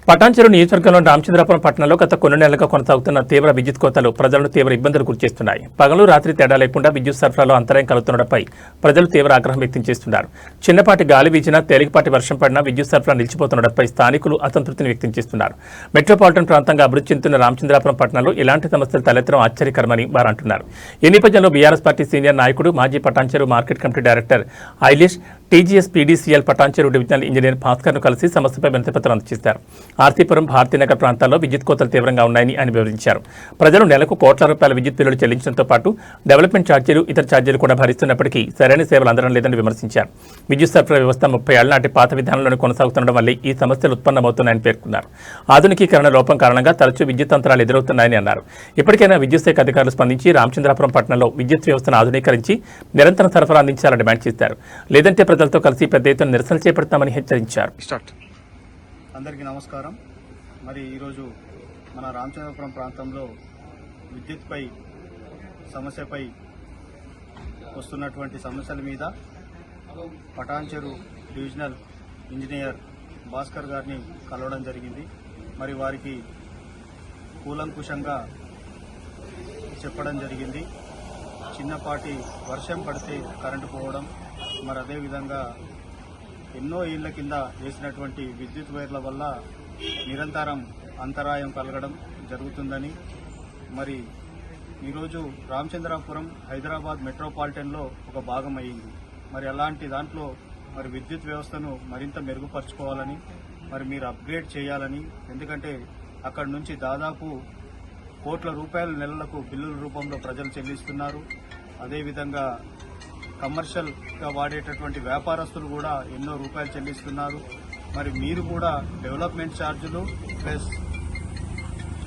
పటాన్చెరు నియోజకవర్గంలోని రామచంద్రాపురం పట్టణంలో గత కొన్ని నెలలుగా కొనసాగుతున్న తీవ్ర విద్యుత్ కోతలు ప్రజలను తీవ్ర ఇబ్బందులు గురిచేస్తున్నాయి. పగలు రాత్రి తేడా లేకుండా విద్యుత్ సరఫరాలో అంతరాయం కలుగుతుండటంపై ప్రజలు తీవ్ర ఆగ్రహం వ్యక్తం చేస్తున్నారు. చిన్నపాటి గాలి వీచినా తేలికపాటి వర్షం పడినా విద్యుత్ సరఫరా నిలిచిపోతుండటంపై స్థానికులు అసంతృప్తిని వ్యక్తం చేస్తున్నారు. మెట్రోపాలిటన్ ప్రాంతంగా అభివృద్ధి చెందుతున్న రామచంద్రాపురం పట్టణంలో ఇలాంటి సమస్యలు తలెత్తడం ఆశ్చర్యకరమని వారు అంటున్నారు. ఈ నేపథ్యంలో బీఆర్ఎస్ పార్టీ సీనియర్ నాయకుడు మాజీ పటాన్చెరు మార్కెట్ కమిటీ డైరెక్టర్ ఐలిష్ TGS PDCL Patancheru divisional engineer భాస్కర్ను కలిసి సమస్యపై వినతిపత్రం అందజేశారు. ఆర్తీపురం భారతీనగర్ ప్రాంతాల్లో విద్యుత్ కోతలు తీవ్రంగా ఉన్నాయని ఆయన వివరించారు. ప్రజలు నెలకు కోట్ల రూపాయల విద్యుత్ బిల్లులు చెల్లించడంతో పాటు డెవలప్మెంట్ ఛార్జీలు ఇతర ఛార్జీలు కూడా భరిస్తున్నప్పటికీ సరైన సేవలు అందడం లేదని విమర్శించారు. విద్యుత్ సరఫరా వ్యవస్థ 30 ఏళ్ల నాటి పాత విధానంలోనే కొనసాగుతుండడం వల్లే ఈ సమస్యలు ఉత్పన్నమవుతున్నాయని పేర్కొన్నారు. ఆధునికీకరణ లోపం కారణంగా తరచూ విద్యుత్ అంతరాలు ఎదురవుతున్నాయని అన్నారు. ఇప్పటికైనా విద్యుత్ శాఖ అధికారులు స్పందించి రామచంద్రాపురం పట్టణంలో విద్యుత్ వ్యవస్థను ఆధునీకరించి నిరంతరం సరఫరా అందించాలని డిమాండ్ చేశారు. లేదంటే ప్రజలతో కలిసి పెద్ద ఎత్తున నిరసనలు చేపడతామని హెచ్చరించారు. అందరికీ నమస్కారం. మరి ఈరోజు మన రామచంద్రపురం ప్రాంతంలో విద్యుత్పై సమస్యపై వస్తున్నటువంటి సమస్యల మీద పటాన్చెరు డివిజనల్ ఇంజనీర్ భాస్కర్ గారిని కలవడం జరిగింది. మరి వారికి కూలంకుషంగా చెప్పడం జరిగింది. చిన్నపాటి వర్షం పడితే కరెంటు పోవడం, మరి అదేవిధంగా ఎన్నో ఏళ్ల కింద వేసినటువంటి విద్యుత్ వైర్ల వల్ల నిరంతరం అంతరాయం కలగడం జరుగుతుందని, మరి ఈరోజు రామచంద్రాపురం హైదరాబాద్ మెట్రోపాలిటన్లో ఒక భాగం అయ్యింది. మరి అలాంటి దాంట్లో మరి విద్యుత్ వ్యవస్థను మరింత మెరుగుపరుచుకోవాలని, మరి మీరు అప్గ్రేడ్ చేయాలని, ఎందుకంటే అక్కడి నుంచి దాదాపు కోట్ల రూపాయల నెలలకు బిల్లుల రూపంలో ప్రజలు చెల్లిస్తున్నారు. అదేవిధంగా కమర్షియల్గా వాడేటటువంటి వ్యాపారస్తులు కూడా ఎన్నో రూపాయలు చెల్లిస్తున్నారు. మరి మీరు కూడా డెవలప్మెంట్ ఛార్జీలు ప్లస్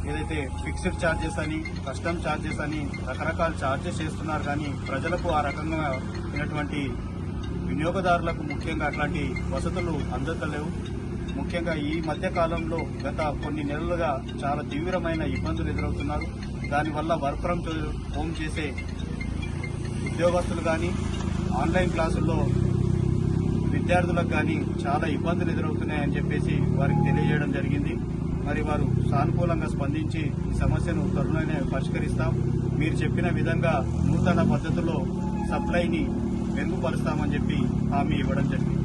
ఏదైతే ఫిక్స్డ్ ఛార్జెస్ అని, కస్టమ్ ఛార్జెస్ అని రకరకాల ఛార్జెస్ చేస్తున్నారు. కానీ ప్రజలకు ఆ రకంగా ఉన్నటువంటి వినియోగదారులకు ముఖ్యంగా అట్లాంటి వసతులు అందతలేవు. ముఖ్యంగా ఈ మధ్య కాలంలో గత కొన్ని నెలలుగా చాలా తీవ్రమైన ఇబ్బందులు ఎదురవుతున్నారు. దానివల్ల వర్క్ ఫ్రం హోమ్ చేసే ఉద్యోగస్తులు కానీ, ఆన్లైన్ క్లాసుల్లో విద్యార్థులకు కానీ చాలా ఇబ్బందులు ఎదురవుతున్నాయని చెప్పేసి వారికి తెలియజేయడం జరిగింది. మరి వారు సానుకూలంగా స్పందించి ఈ సమస్యను త్వరలోనే పరిష్కరిస్తాం, మీరు చెప్పిన విధంగా నూతన పద్ధతిలో సప్లైని మెరుగుపరుస్తామని చెప్పి హామీ ఇవ్వడం జరిగింది.